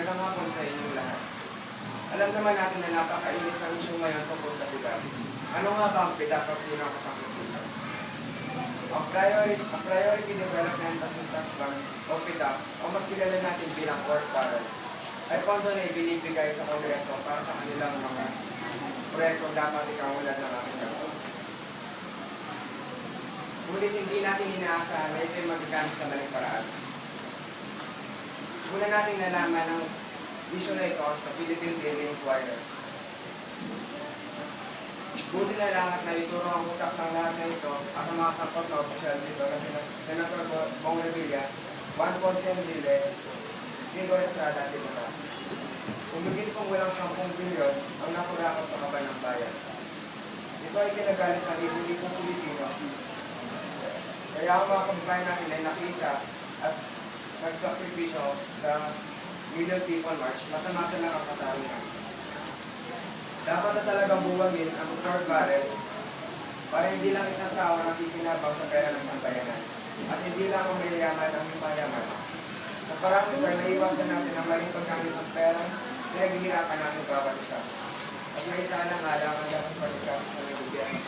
Magandang hapon sa inyo lahat. Alam naman natin na napakainit ng issue ngayon tungkol sa PIDA. Ano nga ba ang PIDA pag sino ang kasangkot dito? Ang Priority Development Assistance Fund o PIDA o mas kilala natin bilang work barrel ay pondo na ibinibigay sa Kongreso para sa kanilang mga proyektong dapat ikaulad ng ating kaso. Ngunit hindi natin inaasahan na ito'y magagamit sa maling paraan. Muna natin nalaman ang issue na ito sa Philippine Daily Inquirer. Buti na lang at naituro ang utak ng lahat na ito at ang mga sangkot na opisyal dito na Senator Bong Revilla, Juan Ponce Enrile, Diego Estrada, etc. Umigit pong walang 10 bilyon ang nakurakot sa kaban ng bayan. Ito ay kinagalit ng libo-libong Pilipino. Kaya ang mga kababayan natin ay nakiisa at nagsakripisyo sa Million People March, matamasa lang ang katarungan. Dapat na talagang buwagin ang work barrel para hindi lang isang tao nakikinabang sa pera ng sambayanan at hindi lang ang mayayaman ang mayaman. Sa parang ito ay naiwasan natin ang maling paggamit ng pera, pinaghihirapan natin bawat isa. At may isa na nga lang ang dapat pagkakasya sa gobyerno.